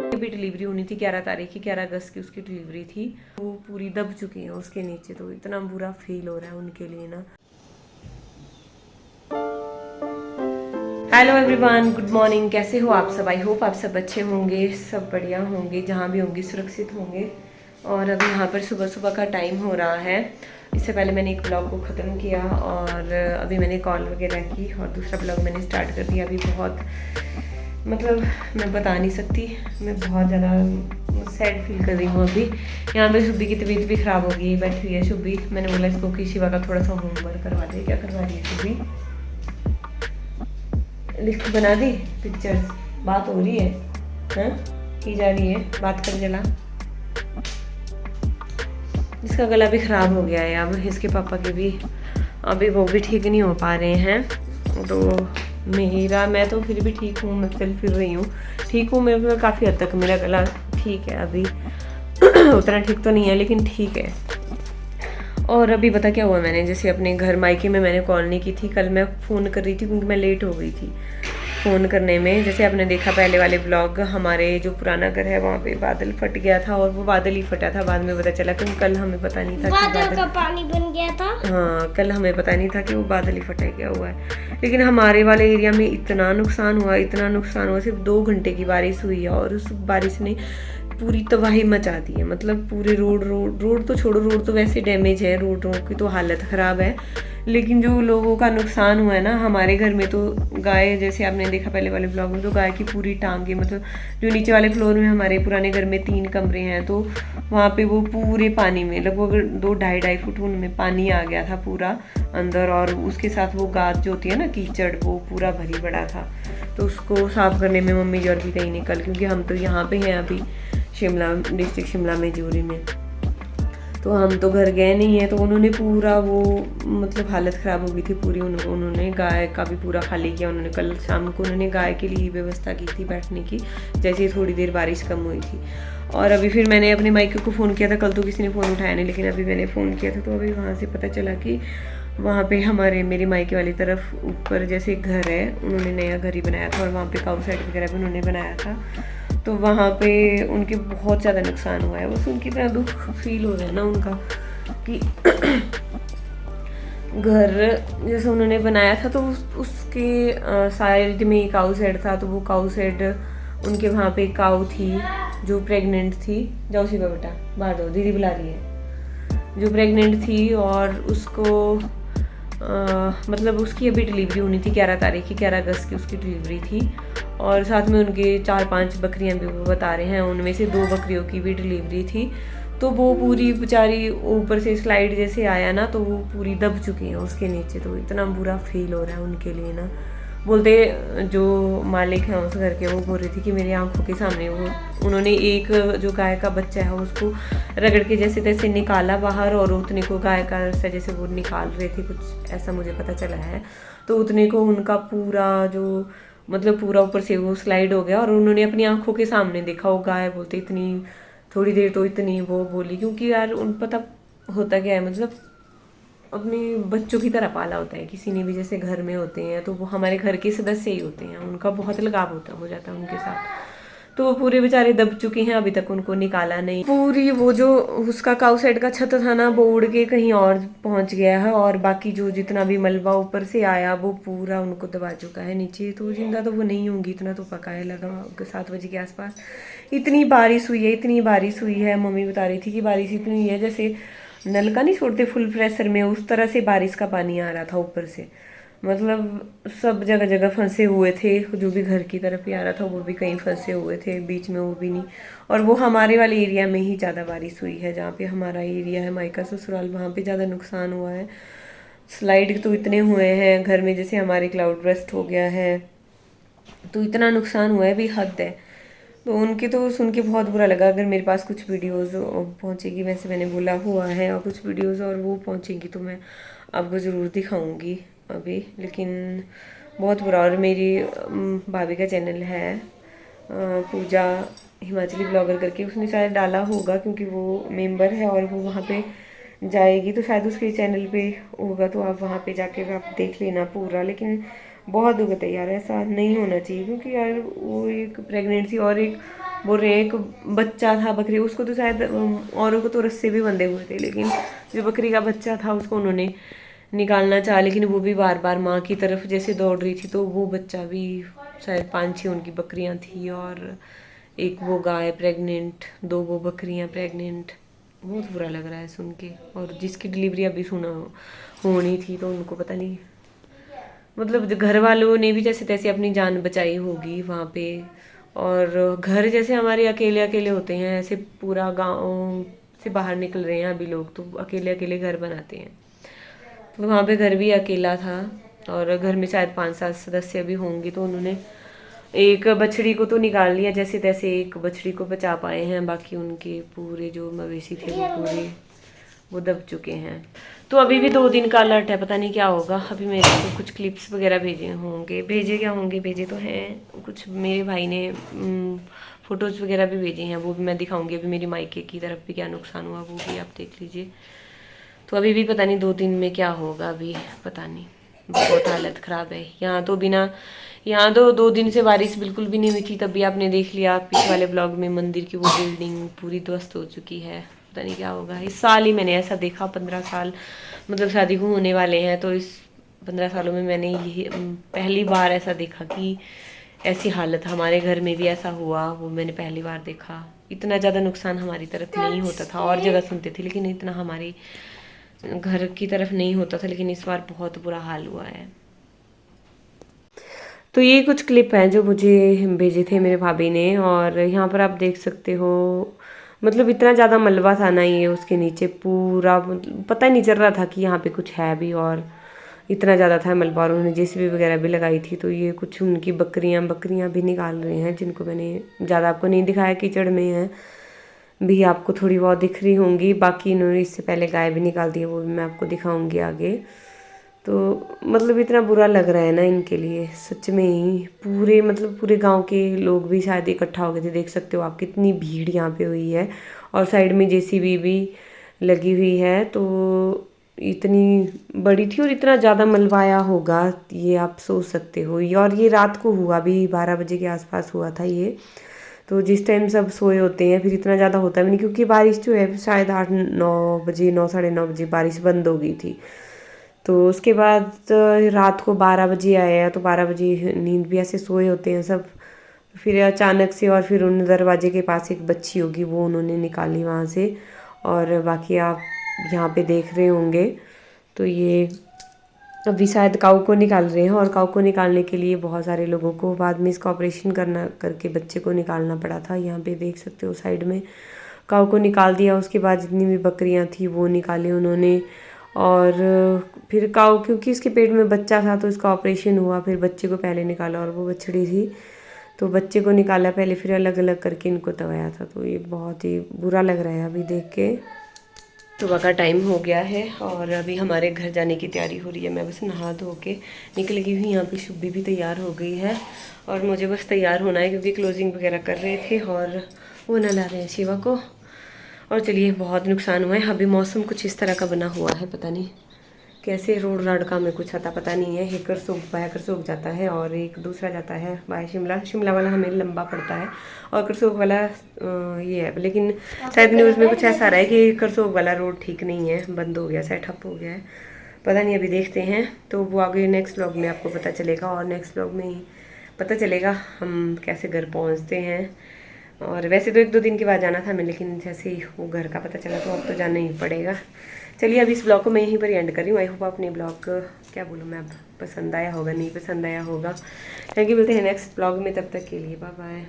अभी डिलीवरी होनी थी 11 तारीख की, 11 अगस्त की उसकी डिलीवरी थी। वो पूरी दब चुकी हैं उसके नीचे, तो इतना बुरा फील हो रहा है उनके लिए ना। Hello everyone, good morning. कैसे हो आप सब? आई होप आप सब अच्छे होंगे, सब बढ़िया होंगे, जहाँ भी होंगे सुरक्षित होंगे। और अभी यहाँ पर सुबह सुबह का टाइम हो रहा है। इससे पहले मैंने एक ब्लॉग को ख़त्म किया और अभी मैंने कॉल वगैरह की और दूसरा ब्लॉग मैंने स्टार्ट कर दिया। अभी बहुत मतलब मैं बता नहीं सकती, मैं बहुत ज़्यादा सैड फील कर रही हूँ अभी। यहाँ पे शुभी की तबीयत भी ख़राब हो गई, बैठी हुई है शुभी। मैंने बोला इसको कि शिवा का थोड़ा सा होमवर्क करवा दे। क्या करवा रही है शुभी? लिस्ट बना दी, पिक्चर्स, बात हो रही है, हाँ की जा रही है, बात कर जला। इसका गला भी ख़राब हो गया है अब, इसके पापा के भी अभी वो भी ठीक नहीं हो पा रहे हैं। तो मैं तो फिर भी ठीक हूँ, मैं चल फिर रही हूँ, ठीक हूँ। मेरे काफ़ी हद तक मेरा गला ठीक है अभी उतना ठीक तो नहीं है लेकिन ठीक है। और अभी पता क्या हुआ, मैंने जैसे अपने घर मायके में मैंने कॉल नहीं की थी। कल मैं फ़ोन कर रही थी क्योंकि मैं लेट हो गई थी फ़ोन करने में। जैसे आपने देखा पहले वाले ब्लॉग, हमारे जो पुराना घर है वहाँ पे बादल फट गया था और वो बादल ही फटा था। बाद में पता चला क्योंकि कल हमें पता नहीं था कि बादल का पानी बन गया था। हाँ, कल हमें पता नहीं था कि वो बादल ही फटा गया हुआ है। लेकिन हमारे वाले एरिया में इतना नुकसान हुआ, इतना नुकसान हुआ। सिर्फ 2 घंटे की बारिश हुई है और उस बारिश ने पूरी तबाही मचा दी है। मतलब पूरे रोड तो छोड़ो, रोड तो वैसे डैमेज है, रोडों की तो हालत ख़राब है। लेकिन जो लोगों का नुकसान हुआ है ना, हमारे घर में तो गाय, जैसे आपने देखा पहले वाले ब्लॉग में, तो गाय की पूरी टांगे, मतलब जो नीचे वाले फ्लोर में हमारे पुराने घर में 3 कमरे हैं, तो वहाँ पे वो पूरे पानी में लगभग 2-2.5 फुट उनमें पानी आ गया था पूरा अंदर। और उसके साथ वो गाद जो होती है ना, कीचड़, वो पूरा भरी पड़ा था। तो उसको साफ़ करने में मम्मी जी और भी गई निकल, क्योंकि हम तो यहाँ पे हैं अभी शिमला डिस्ट्रिक्ट, शिमला में जूरी में। तो हम तो घर गए नहीं हैं। तो उन्होंने पूरा वो मतलब हालत ख़राब हो गई थी पूरी। उन्होंने गाय का भी पूरा खाली किया। उन्होंने कल शाम को उन्होंने गाय के लिए व्यवस्था की थी बैठने की, जैसे ही थोड़ी देर बारिश कम हुई थी। और अभी फिर मैंने अपने मायके को फ़ोन किया था। कल तो किसी ने फ़ोन उठाया नहीं, लेकिन अभी मैंने फ़ोन किया था तो अभी वहाँ से पता चला कि वहाँ पे मेरे मायके वाली तरफ ऊपर जैसे एक घर है, उन्होंने नया घर ही बनाया था और वहाँ पे काऊ सेट वगैरह भी उन्होंने बनाया था। तो वहाँ पे उनके बहुत ज़्यादा नुकसान हुआ है। बस उनकी तरह दुख फील हो रहा है ना उनका कि घर जैसे उन्होंने बनाया था तो उसके साइड में एक काऊ सेड था। तो वो काऊ सेड उनके वहाँ पे एक काऊ थी जो प्रेग्नेंट थी। जाओ शिवा बेटा बाहर दो, दीदी बुला रही है। जो प्रेग्नेंट थी और उसको मतलब उसकी अभी डिलीवरी होनी थी 11 तारीख की, 11 अगस्त की उसकी डिलीवरी थी। और साथ में उनके 4-5 बकरियां भी वो बता रहे हैं, उनमें से 2 बकरियों की भी डिलीवरी थी। तो वो पूरी बेचारी ऊपर से स्लाइड जैसे आया ना, तो वो पूरी दब चुकी हैं उसके नीचे। तो इतना बुरा फील हो रहा है उनके लिए ना। बोलते जो मालिक हैं उस घर के, वो बोल रही थी कि मेरी आंखों के सामने वो उन्होंने एक जो गाय का बच्चा है उसको रगड़ के जैसे तैसे निकाला बाहर, और उतने को गाय का रस्सा जैसे वो निकाल रहे थे, कुछ ऐसा मुझे पता चला है। तो उतने को उनका पूरा जो मतलब पूरा ऊपर से वो स्लाइड हो गया और उन्होंने अपनी आंखों के सामने देखा। वो गाय बोलते इतनी थोड़ी देर तो इतनी वो बोली, क्योंकि यार उन पता होता क्या है, मतलब अपने बच्चों की तरह पाला होता है किसी ने भी। जैसे घर में होते हैं तो वो हमारे घर के सदस्य ही होते हैं, उनका बहुत लगाव होता हो जाता है उनके साथ। तो वो पूरे बेचारे दब चुके हैं, अभी तक उनको निकाला नहीं। पूरी वो जो उसका काऊ सेट का छत था ना, वो उड़ के कहीं और पहुंच गया है और बाकी जो जितना भी मलबा ऊपर से आया वो पूरा उनको दबा चुका है नीचे। तो जिंदा तो वो नहीं होंगी, इतना तो पका है। लगा 7 बजे के आसपास इतनी बारिश हुई है, इतनी बारिश हुई है। मम्मी बता रही थी कि बारिश इतनी हुई है जैसे नलका नहीं छोड़ते फुल प्रेशर में, उस तरह से बारिश का पानी आ रहा था ऊपर से। मतलब सब जगह जगह फंसे हुए थे, जो भी घर की तरफ ही आ रहा था वो भी कहीं फंसे हुए थे, बीच में वो भी नहीं। और वो हमारे वाले एरिया में ही ज़्यादा बारिश हुई है, जहाँ पे हमारा एरिया है मायका ससुराल, वहाँ पे ज़्यादा नुकसान हुआ है। स्लाइड तो इतने हुए हैं घर में, जैसे हमारे क्लाउड बर्स्ट हो गया है। तो इतना नुकसान हुआ है भी हद है। तो उनके तो सुन के बहुत बुरा लगा। अगर मेरे पास कुछ वीडियोस पहुंचेगी, वैसे मैंने बोला हुआ है, और कुछ वीडियोस और वो पहुंचेगी तो मैं आपको ज़रूर दिखाऊंगी अभी। लेकिन बहुत बुरा। और मेरी भाभी का चैनल है पूजा हिमाचली ब्लॉगर करके, उसने शायद डाला होगा क्योंकि वो मेंबर है और वो वहाँ पे जाएगी तो शायद उसके चैनल पे होगा। तो आप वहाँ पे जाके आप देख लेना पूरा। लेकिन बहुत दुखद है यार, ऐसा नहीं होना चाहिए, क्योंकि यार वो एक प्रेगनेंसी और एक बोल रहे हैं एक बच्चा था बकरी, उसको तो शायद औरों को तो रस्से भी बंधे हुए थे, लेकिन जो बकरी का बच्चा था उसको उन्होंने निकालना चाहा, लेकिन वो भी बार बार माँ की तरफ जैसे दौड़ रही थी, तो वो बच्चा भी शायद 5-6 उनकी बकरियां थी और एक वो गाय प्रेग्नेंट, 2 वो बकरियां प्रेग्नेंट। बहुत बुरा लग रहा है सुन के। और जिसकी डिलीवरी अभी होनी थी तो उनको पता नहीं, मतलब घर वालों ने भी जैसे तैसे अपनी जान बचाई होगी वहाँ पे। और घर जैसे हमारे अकेले अकेले होते हैं, ऐसे पूरा गांव से बाहर निकल रहे हैं अभी लोग, तो अकेले अकेले घर बनाते हैं। तो वहाँ पे घर भी अकेला था और घर में शायद 5-7 सदस्य भी होंगे, तो उन्होंने एक बछड़ी को तो निकाल लिया जैसे तैसे, एक बछड़ी को बचा पाए हैं, बाकी उनके पूरे जो मवेशी थे वो पूरे वो दब चुके हैं। तो अभी भी 2 दिन का अलर्ट है, पता नहीं क्या होगा। अभी मेरे को कुछ क्लिप्स वगैरह भेजे क्या होंगे, भेजे तो हैं कुछ, मेरे भाई ने फ़ोटोज़ वगैरह भी भेजे हैं, वो भी मैं दिखाऊंगी। अभी मेरी मायके की तरफ भी क्या नुकसान हुआ वो भी आप देख लीजिए। तो अभी भी पता नहीं 2 दिन में क्या होगा, अभी पता नहीं, बहुत हालत ख़राब है यहाँ तो 2 दिन से बारिश बिल्कुल भी नहीं हुई थी। तब भी आपने देख लिया पिछले वाले ब्लॉग में, मंदिर की वो बिल्डिंग पूरी ध्वस्त हो चुकी है। पता नहीं क्या होगा। इस साल ही मैंने ऐसा देखा, 15 साल मतलब शादी को होने वाले हैं, तो इस 15 सालों में मैंने ये पहली बार ऐसा देखा कि ऐसी हालत। हमारे घर में भी ऐसा हुआ, वो मैंने पहली बार देखा। इतना ज़्यादा नुकसान हमारी तरफ नहीं होता था, और जगह सुनते थे, लेकिन इतना हमारी घर की तरफ नहीं होता था, लेकिन इस बार बहुत बुरा हाल हुआ है। तो ये कुछ क्लिप हैं जो मुझे भेजे थे मेरे भाभी ने, और यहाँ पर आप देख सकते हो, मतलब इतना ज़्यादा मलबा था ना ये उसके नीचे पूरा, मतलब पता ही नहीं चल रहा था कि यहाँ पे कुछ है भी, और इतना ज़्यादा था मलबा। और उन्होंने जेसीबी वगैरह भी लगाई थी। तो ये कुछ उनकी बकरियाँ भी निकाल रहे हैं, जिनको मैंने ज़्यादा आपको नहीं दिखाया, कीचड़ में है भी, आपको थोड़ी बहुत दिख रही होंगी। बाकी इन्होंने इससे पहले गाय भी निकाल दी है, वो भी मैं आपको दिखाऊंगी आगे। तो मतलब इतना बुरा लग रहा है ना इनके लिए, सच में ही। पूरे गांव के लोग भी शायद इकट्ठा हो गए थे, देख सकते हो आप कितनी भीड़ यहाँ पे हुई है। और साइड में जेसीबी भी लगी हुई है, तो इतनी बड़ी थी और इतना ज़्यादा मलबाया होगा ये आप सोच सकते हो। और ये रात को हुआ भी, 12 बजे के आसपास हुआ था ये। तो जिस टाइम सब सोए होते हैं फिर इतना ज़्यादा होता भी नहीं, क्योंकि बारिश जो है शायद 8-9 बजे, 9 साढ़े 9 बजे बारिश बंद हो गई थी। तो उसके बाद रात को 12 बजे आया, तो 12 बजे नींद भी ऐसे सोए होते हैं सब। फिर अचानक से, और फिर उन दरवाजे के पास एक बच्ची होगी, वो उन्होंने निकाली वहाँ से। और बाकी आप यहाँ पे देख रहे होंगे, तो ये अभी शायद काऊ को निकाल रहे हैं। और काऊ को निकालने के लिए बहुत सारे लोगों को बाद में इसका ऑपरेशन करके बच्चे को निकालना पड़ा था। यहाँ पे देख सकते हो साइड में काऊ को निकाल दिया। उसके बाद जितनी भी बकरियाँ थी वो निकाली उन्होंने। और फिर काऊ, क्योंकि इसके पेट में बच्चा था तो इसका ऑपरेशन हुआ, फिर बच्चे को पहले निकाला, और वो बछड़ी थी तो बच्चे को निकाला पहले, फिर अलग अलग करके इनको दबाया था। तो ये बहुत ही बुरा लग रहा है अभी देख के। सुबह का टाइम हो गया है और अभी हमारे घर जाने की तैयारी हो रही है। मैं बस नहा धो के निकल गई हुई। यहाँ पे शुभी भी तैयार हो गई है और मुझे बस तैयार होना है, क्योंकि क्लोजिंग वगैरह कर रहे थे और वो नला रहे हैं शिवा को। और चलिए, बहुत नुकसान हुआ है। अभी मौसम कुछ इस तरह का बना हुआ है, पता नहीं कैसे रोड राडका में कुछ आता पता नहीं है। हेकर सूख जाता है और एक दूसरा जाता है बाय शिमला वाला हमें लंबा पड़ता है, और करसोग वाला ये है। लेकिन शायद न्यूज़ में कुछ ऐसा रहा है कि करसोग वाला रोड ठीक नहीं है, बंद हो गया, शायद ठप हो गया है, पता नहीं, अभी देखते हैं। तो वो आगे नेक्स्ट व्लॉग में आपको पता चलेगा, और नेक्स्ट व्लॉग में ही पता चलेगा हम कैसे घर पहुँचते हैं। और वैसे तो 1-2 दिन के बाद जाना था मैं, लेकिन जैसे ही वो घर का पता चला तो अब तो जाना ही पड़ेगा। चलिए, अभी इस ब्लॉग को मैं यहीं पर एंड कर रही हूँ। आई होप अपने ब्लॉग क्या बोलूँ मैं, अब पसंद आया होगा, नहीं पसंद आया होगा। थैंक यू, मिलते हैं नेक्स्ट ब्लॉग में, तब तक के लिए बाय बाय।